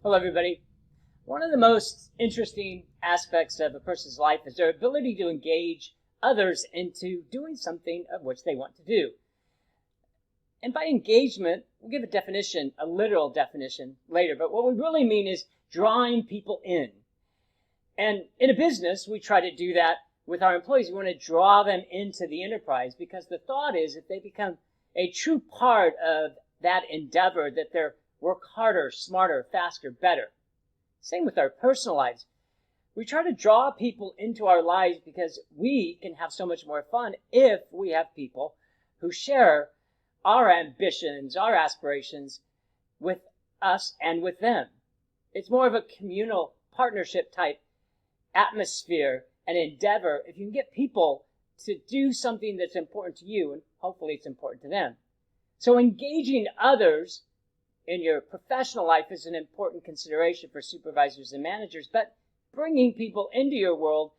Hello, everybody. One of the most interesting aspects of a person's life is their ability to engage others into doing something of which they want to do. And by engagement, we'll give a definition, a literal definition later, but what we really mean is drawing people in. And in a business, we try to do that with our employees. We want to draw them into the enterprise because the thought is if they become a true part of that endeavor, that they're work harder, smarter, faster, better. Same with our personal lives. We try to draw people into our lives because we can have so much more fun if we have people who share our ambitions, our aspirations with us and with them. It's more of a communal partnership type atmosphere and endeavor if you can get people to do something that's important to you, and hopefully it's important to them. So engaging others in your professional life is an important consideration for supervisors and managers, but bringing people into your world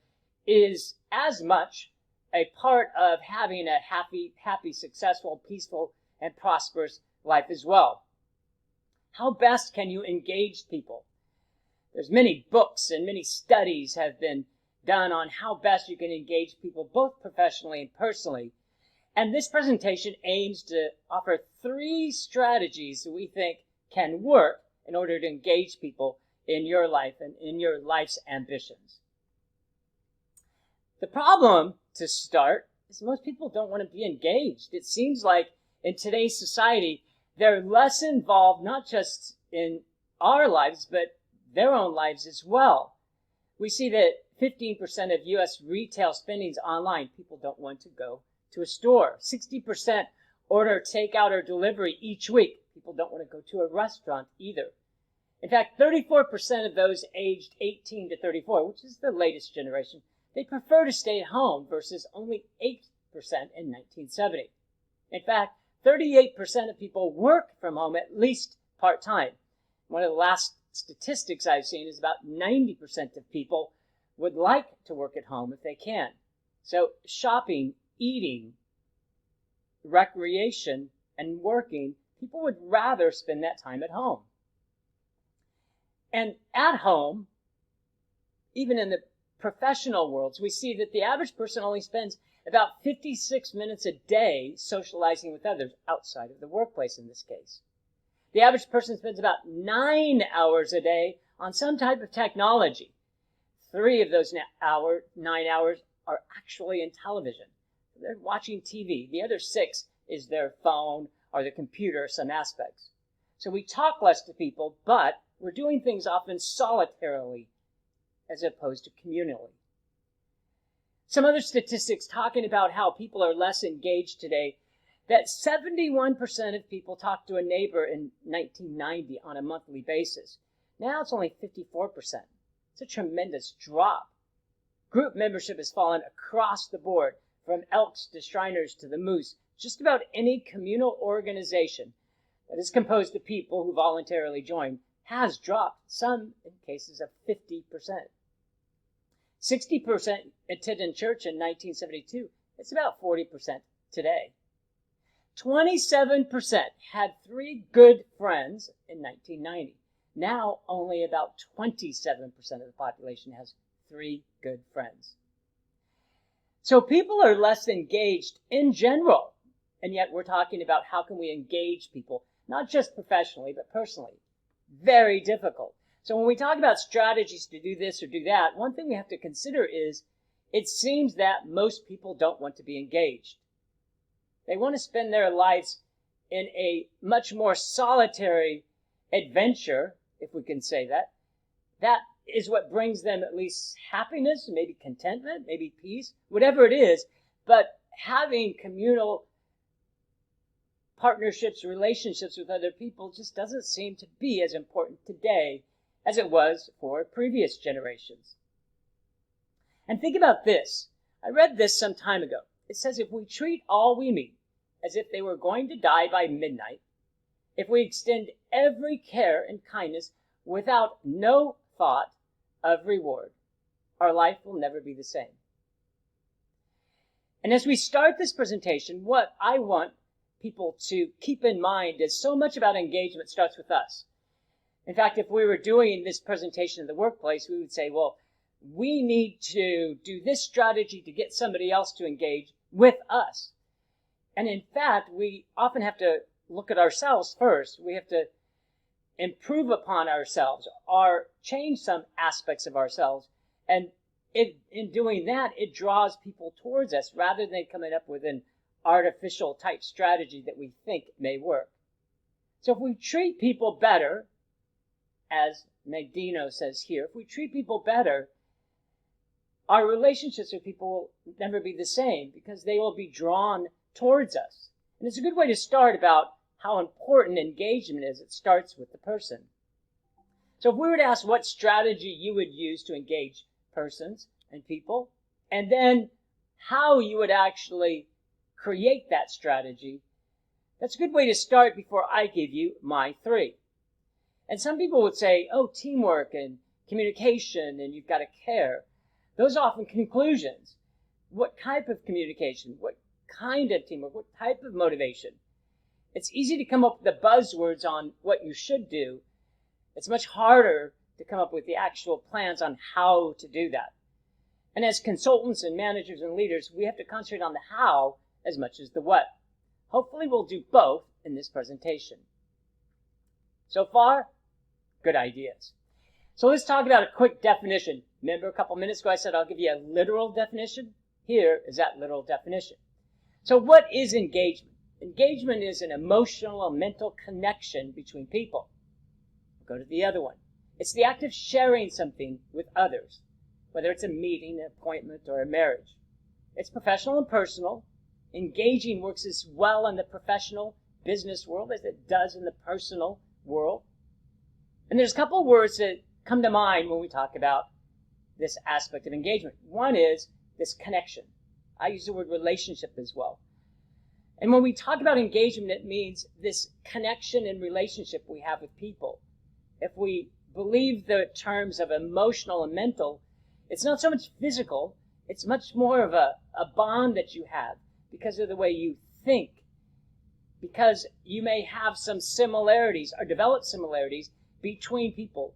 is as much a part of having a happy, successful, peaceful, and prosperous life as well. How best can you engage people? There's many books and many studies have been done on how best you can engage people, both professionally and personally. And this presentation aims to offer 3 strategies that we think can work in order to engage people in your life and in your life's ambitions. The problem, to start, is most people don't want to be engaged. It seems like in today's society, they're less involved, not just in our lives, but their own lives as well. We see that 15% of U.S. retail spending is online. People don't want to go to a store. 60% order takeout or delivery each week. People don't want to go to a restaurant either. In fact, 34% of those aged 18 to 34, which is the latest generation, they prefer to stay at home versus only 8% in 1970. In fact, 38% of people work from home at least part-time. One of the last statistics I've seen is about 90% of people would like to work at home if they can. So shopping, eating, recreation, and working, people would rather spend that time at home. And at home, even in the professional worlds, we see that the average person only spends about 56 minutes a day socializing with others outside of the workplace in this case. The average person spends about 9 hours a day on some type of technology. 3 of those 9 hours are actually in television. They're watching TV. The other 6 is their phone or the computer, some aspects. So we talk less to people, but we're doing things often solitarily as opposed to communally. Some other statistics talking about how people are less engaged today, that 71% of people talked to a neighbor in 1990 on a monthly basis. Now it's only 54%. It's a tremendous drop. Group membership has fallen across the board, from Elks to Shriners to the Moose. Just about any communal organization that is composed of people who voluntarily join has dropped, some in cases of 50%. 60% attended church in 1972. It's about 40% today. 27% had 3 good friends in 1990. Now only about 27% of the population has 3 good friends. So people are less engaged in general, and yet we're talking about how can we engage people, not just professionally, but personally. Very difficult. So when we talk about strategies to do this or do that, one thing we have to consider is it seems that most people don't want to be engaged. They want to spend their lives in a much more solitary adventure, if we can say that. That is what brings them at least happiness, maybe contentment, maybe peace, whatever it is. But having communal partnerships, relationships with other people just doesn't seem to be as important today as it was for previous generations. And think about this. I read this some time ago. It says if we treat all we meet as if they were going to die by midnight, if we extend every care and kindness without no thought of reward, our life will never be the same. And as we start this presentation, what I want people to keep in mind is so much about engagement starts with us. In fact, if we were doing this presentation in the workplace, we would say, well, we need to do this strategy to get somebody else to engage with us. And in fact, we often have to look at ourselves first. We have to improve upon ourselves or change some aspects of ourselves. And in doing that, it draws people towards us rather than coming up with an artificial type strategy that we think may work. So if we treat people better, as Magdino says here, if we treat people better, our relationships with people will never be the same because they will be drawn towards us. And it's a good way to start about how important engagement is. It starts with the person. So if we were to ask what strategy you would use to engage persons and people, and then how you would actually create that strategy, that's a good way to start before I give you my 3. And some people would say, oh, teamwork and communication, and you've got to care. Those are often conclusions. What type of communication? What kind of teamwork? What type of motivation? It's easy to come up with the buzzwords on what you should do. It's much harder to come up with the actual plans on how to do that. And as consultants and managers and leaders, we have to concentrate on the how as much as the what. Hopefully we'll do both in this presentation. So far, good ideas. So let's talk about a quick definition. Remember a couple minutes ago I said I'll give you a literal definition? Here is that literal definition. So what is engagement? Engagement is an emotional or mental connection between people. Go to the other one. It's the act of sharing something with others, whether it's a meeting, an appointment, or a marriage. It's professional and personal. Engaging works as well in the professional business world as it does in the personal world. And there's a couple of words that come to mind when we talk about this aspect of engagement. One is this connection. I use the word relationship as well. And when we talk about engagement, it means this connection and relationship we have with people. If we believe the terms of emotional and mental, it's not so much physical, it's much more of a bond that you have because of the way you think, because you may have some similarities or develop similarities between people.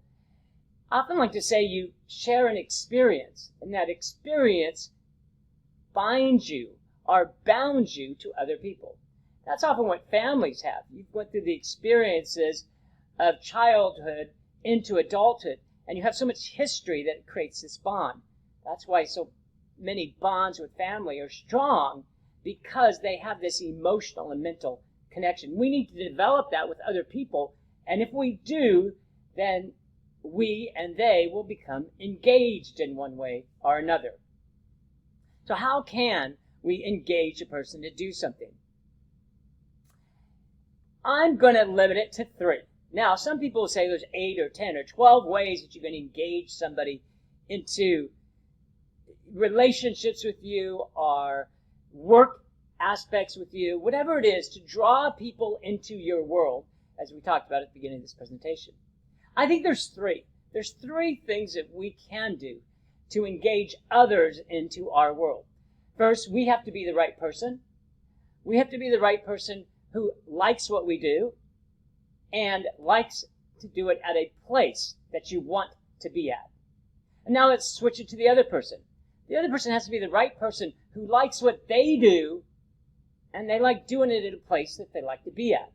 I often like to say you share an experience, and that experience binds you or bound you to other people. That's often what families have. You've went through the experiences of childhood into adulthood, and you have so much history that it creates this bond. That's why so many bonds with family are strong, because they have this emotional and mental connection. We need to develop that with other people, and if we do, then we and they will become engaged in one way or another. So how can we engage a person to do something? I'm going to limit it to 3. Now, some people say there's 8 or 10 or 12 ways that you can engage somebody into relationships with you or work aspects with you, whatever it is, to draw people into your world, as we talked about at the beginning of this presentation. I think there's 3. There's 3 things that we can do to engage others into our world. First, we have to be the right person. We have to be the right person who likes what we do and likes to do it at a place that you want to be at. And now let's switch it to the other person. The other person has to be the right person who likes what they do and they like doing it at a place that they like to be at.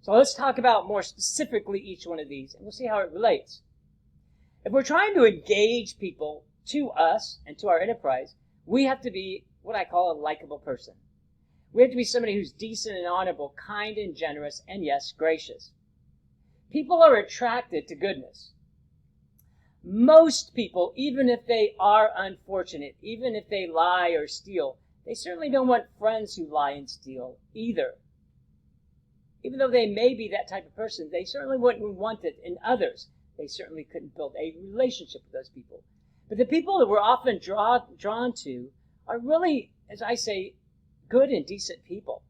So let's talk about more specifically each one of these, and we'll see how it relates. If we're trying to engage people to us and to our enterprise, we have to be what I call a likable person. We have to be somebody who's decent and honorable, kind and generous, and yes, gracious. People are attracted to goodness. Most people, even if they are unfortunate, even if they lie or steal, they certainly don't want friends who lie and steal either. Even though they may be that type of person, they certainly wouldn't want it in others. They certainly couldn't build a relationship with those people. But the people that we're often drawn to are really, as I say, good and decent people.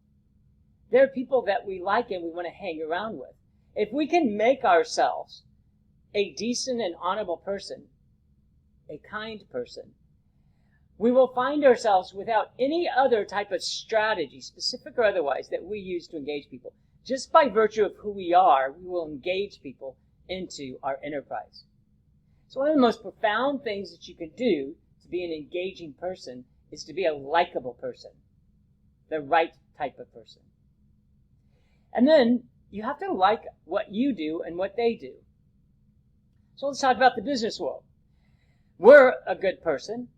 They're people that we like and we want to hang around with. If we can make ourselves a decent and honorable person, a kind person, we will find ourselves without any other type of strategy, specific or otherwise, that we use to engage people, Just by virtue of who we are, we will engage people into our enterprise. So one of the most profound things that you can do to be an engaging person is to be a likable person, the right type of person. And then you have to like what you do and what they do. So let's talk about the business world. We're a good person,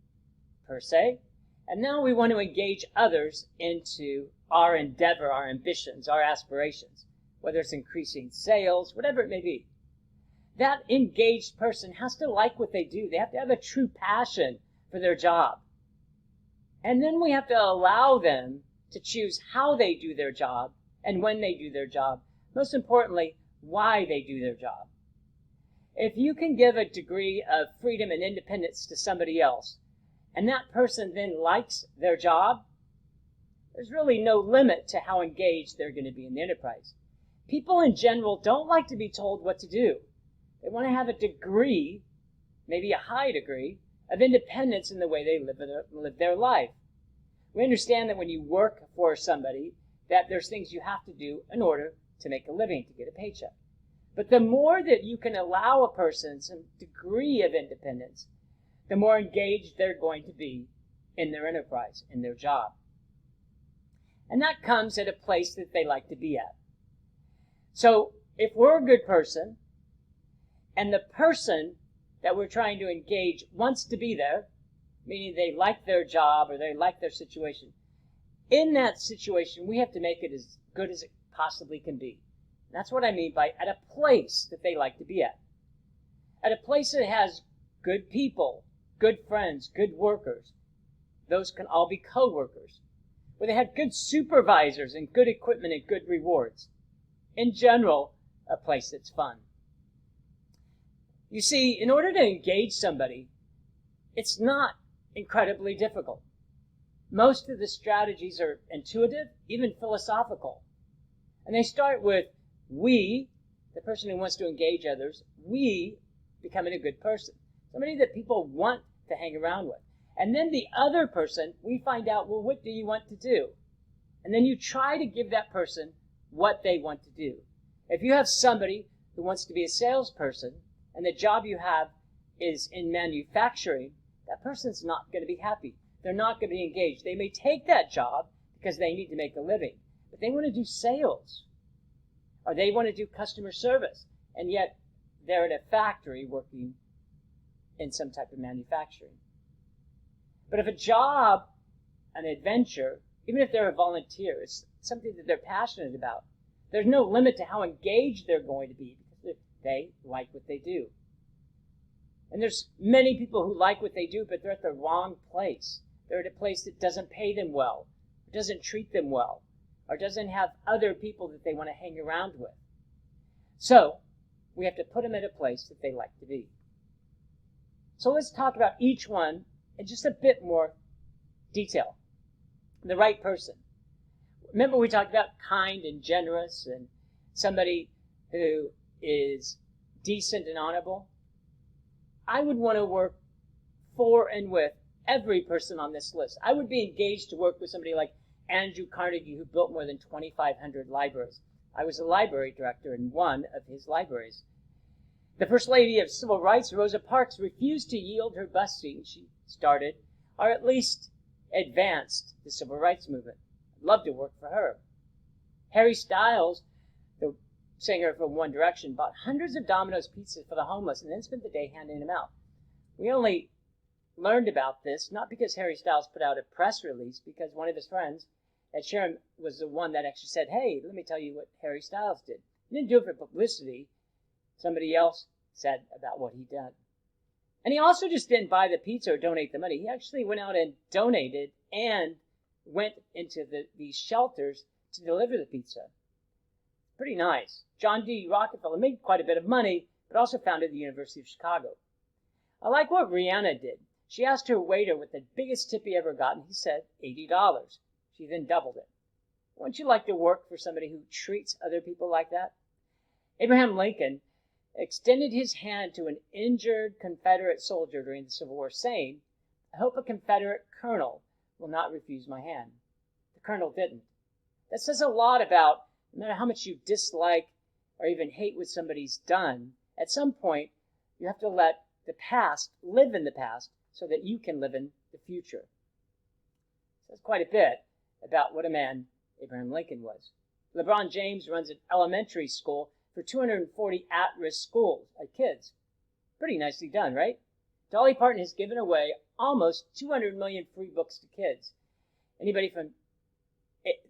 per se, and now we want to engage others into our endeavor, our ambitions, our aspirations, whether it's increasing sales, whatever it may be. That engaged person has to like what they do. They have to have a true passion for their job. And then we have to allow them to choose how they do their job and when they do their job. Most importantly, why they do their job. If you can give a degree of freedom and independence to somebody else, and that person then likes their job, there's really no limit to how engaged they're going to be in the enterprise. People in general don't like to be told what to do. They want to have a degree, maybe a high degree, of independence in the way they live their life. We understand that when you work for somebody, that there's things you have to do in order to make a living, to get a paycheck. But the more that you can allow a person some degree of independence, the more engaged they're going to be in their enterprise, in their job. And that comes at a place that they like to be at. So if we're a good person, and the person that we're trying to engage wants to be there, meaning they like their job or they like their situation, in that situation, we have to make it as good as it possibly can be. That's what I mean by at a place that they like to be at. At a place that has good people, good friends, good workers. Those can all be co-workers. Where they have good supervisors and good equipment and good rewards. In general, a place that's fun. You see, in order to engage somebody, it's not incredibly difficult. Most of the strategies are intuitive, even philosophical. And they start with we, the person who wants to engage others, we becoming a good person. Somebody that people want to hang around with. And then the other person, we find out, well, what do you want to do? And then you try to give that person what they want to do. If you have somebody who wants to be a salesperson, and the job you have is in manufacturing, that person's not going to be happy. They're not going to be engaged. They may take that job because they need to make a living, but they want to do sales, or they want to do customer service, and yet they're at a factory working in some type of manufacturing. But if a job, an adventure, even if they're a volunteer, it's something that they're passionate about, there's no limit to how engaged they're going to be because they like what they do. And there's many people who like what they do, but they're at the wrong place. They're at a place that doesn't pay them well, doesn't treat them well, or doesn't have other people that they want to hang around with. So we have to put them at a place that they like to be. So let's talk about each one in just a bit more detail. The right person. Remember we talked about kind and generous and somebody who is decent and honorable? I would want to work for and with every person on this list. I would be engaged to work with somebody like Andrew Carnegie, who built more than 2,500 libraries. I was a library director in one of his libraries. The First Lady of Civil Rights, Rosa Parks, refused to yield her busing. She started, or at least advanced, the civil rights movement. I'd love to work for her. Harry Styles, the singer from One Direction, bought hundreds of Domino's pizzas for the homeless and then spent the day handing them out. We only learned about this, not because Harry Styles put out a press release, because one of his friends, Ed Sheeran, was the one that actually said, hey, let me tell you what Harry Styles did. He didn't do it for publicity. Somebody else said about what he did. And he also just didn't buy the pizza or donate the money. He actually went out and donated and went into these shelters to deliver the pizza. Pretty nice. John D. Rockefeller made quite a bit of money, but also founded the University of Chicago. I like what Rihanna did. She asked her waiter what the biggest tip he ever got, and he said $80. She then doubled it. Wouldn't you like to work for somebody who treats other people like that? Abraham Lincoln extended his hand to an injured Confederate soldier during the Civil War, saying, I hope a Confederate colonel will not refuse my hand. The colonel didn't. That says a lot about No matter how much you dislike or even hate what somebody's done, at some point you have to let the past live in the past so that you can live in the future. So that's quite a bit about what a man Abraham Lincoln was. LeBron James runs an elementary school for 240 at-risk kids. Pretty nicely done, right? Dolly Parton has given away almost 200 million free books to kids. Anybody from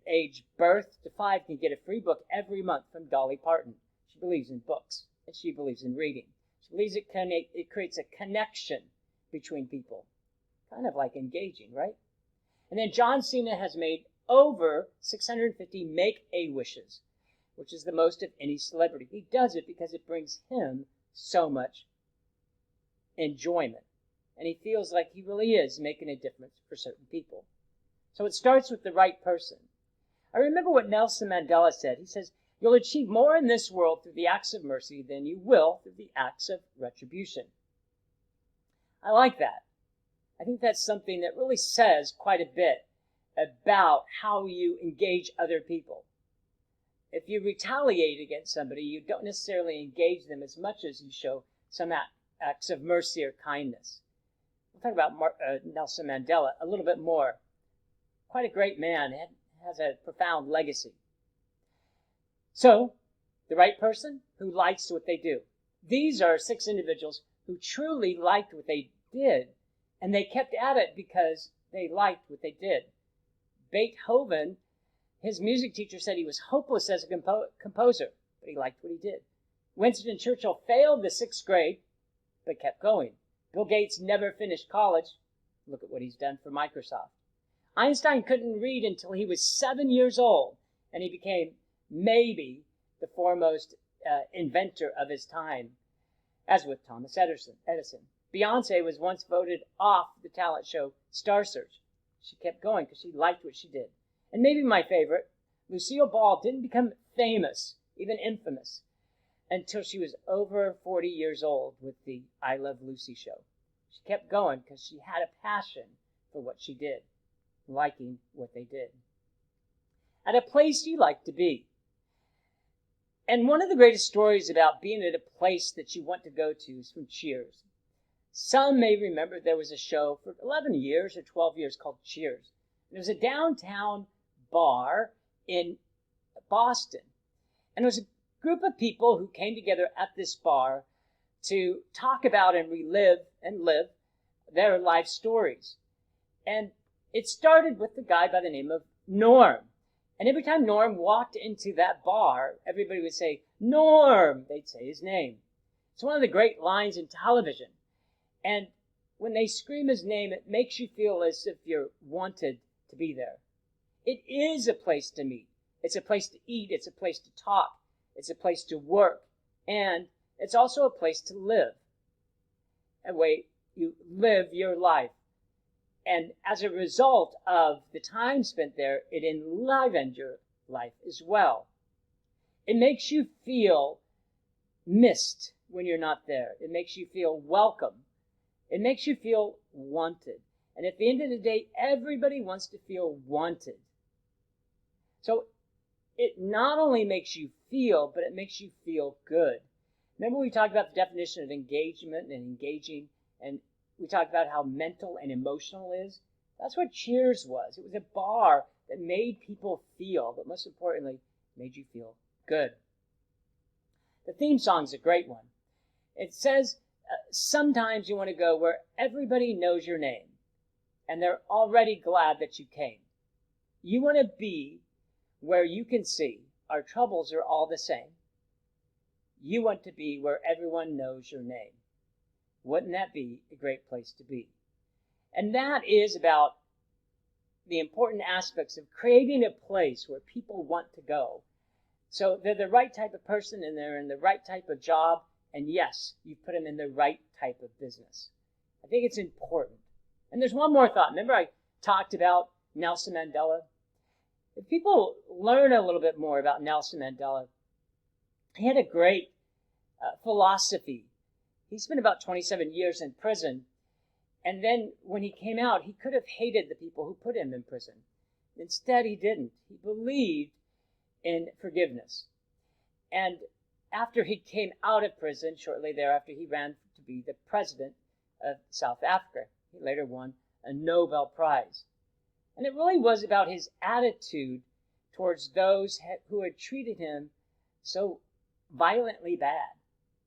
age birth to 5 can get a free book every month from Dolly Parton. She believes in books, and she believes in reading. She believes it creates a connection between people. Kind of like engaging, right? And then John Cena has made over 650 Make-A-Wishes, which is the most of any celebrity. He does it because it brings him so much enjoyment. And he feels like he really is making a difference for certain people. So it starts with the right person. I remember what Nelson Mandela said. He says, "You'll achieve more in this world through the acts of mercy than you will through the acts of retribution." I like that. I think that's something that really says quite a bit about how you engage other people. If you retaliate against somebody, you don't necessarily engage them as much as you show some acts of mercy or kindness. We'll talk about Nelson Mandela a little bit more. Quite a great man, has a profound legacy. So, the right person who likes what they do. These are 6 individuals who truly liked what they did, and they kept at it because they liked what they did. Beethoven, his music teacher said he was hopeless as a composer, but he liked what he did. Winston Churchill failed the 6th grade, but kept going. Bill Gates never finished college. Look at what he's done for Microsoft. Einstein couldn't read until he was 7 years old, and he became maybe the foremost inventor of his time, as with Thomas Edison. Beyonce was once voted off the talent show Star Search. She kept going because she liked what she did. And maybe my favorite, Lucille Ball didn't become famous, even infamous, until she was over 40 years old with the I Love Lucy show. She kept going because she had a passion for what she did, liking what they did. At a place you like to be. And one of the greatest stories about being at a place that you want to go to is from Cheers. Some may remember there was a show for 11 years or 12 years called Cheers. And it was a downtown bar in Boston. And it was a group of people who came together at this bar to talk about and relive and live their life stories. And it started with the guy by the name of Norm. And every time Norm walked into that bar, everybody would say, "Norm!" They'd say his name. It's one of the great lines in television. And when they scream his name, it makes you feel as if you're wanted to be there. It is a place to meet. It's a place to eat. It's a place to talk. It's a place to work. And it's also a place to live. A way you live your life. And as a result of the time spent there, it enlivened your life as well. It makes you feel missed when you're not there. It makes you feel welcome. It makes you feel wanted. And at the end of the day, everybody wants to feel wanted. So it not only makes you feel, but it makes you feel good. Remember we talked about the definition of engagement and engaging, and we talked about how mental and emotional is? That's what Cheers was. It was a bar that made people feel, but most importantly, made you feel good. The theme song's a great one. It says, sometimes you want to go where everybody knows your name, and they're already glad that you came. You want to be where you can see our troubles are all the same. You want to be where everyone knows your name. Wouldn't that be a great place to be? And that is about the important aspects of creating a place where people want to go. So they're the right type of person, and they're in the right type of job, and yes, you put them in the right type of business. I think it's important. And there's one more thought. Remember I talked about Nelson Mandela? If people learn a little bit more about Nelson Mandela, he had a great philosophy. He spent about 27 years in prison, and then when he came out, he could have hated the people who put him in prison. Instead, he didn't. He believed in forgiveness. And after he came out of prison, shortly thereafter, he ran to be the president of South Africa. He later won a Nobel Prize. And it really was about his attitude towards those who had treated him so violently bad.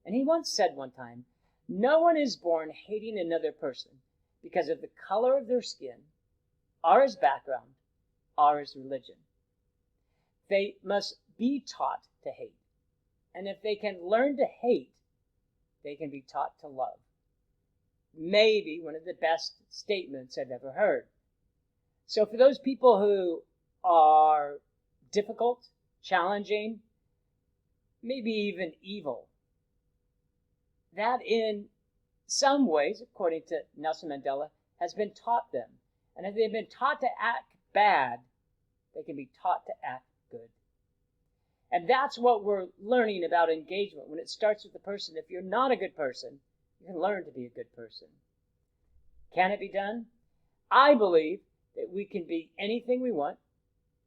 And he once said one time, "No one is born hating another person because of the color of their skin, or his background, or his religion. They must be taught to hate. And if they can learn to hate, they can be taught to love." Maybe one of the best statements I've ever heard. So for those people who are difficult, challenging, maybe even evil, that in some ways, according to Nelson Mandela, has been taught them. And if they've been taught to act bad, they can be taught to act good. And that's what we're learning about engagement when it starts with the person. If you're not a good person, you can learn to be a good person. Can it be done? I believe that we can be anything we want.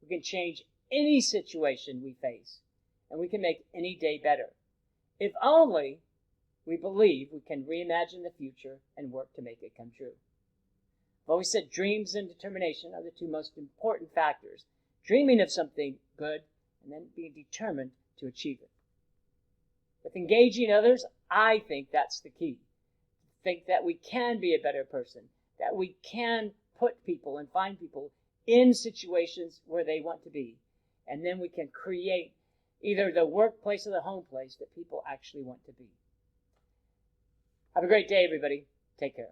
We can change any situation we face. And we can make any day better. If only we believe we can reimagine the future and work to make it come true. I've always said dreams and determination are the two most important factors. Dreaming of something good and then being determined to achieve it. With engaging others, I think that's the key. Think that we can be a better person, that we can put people and find people in situations where they want to be. And then we can create either the workplace or the home place that people actually want to be. Have a great day, everybody. Take care.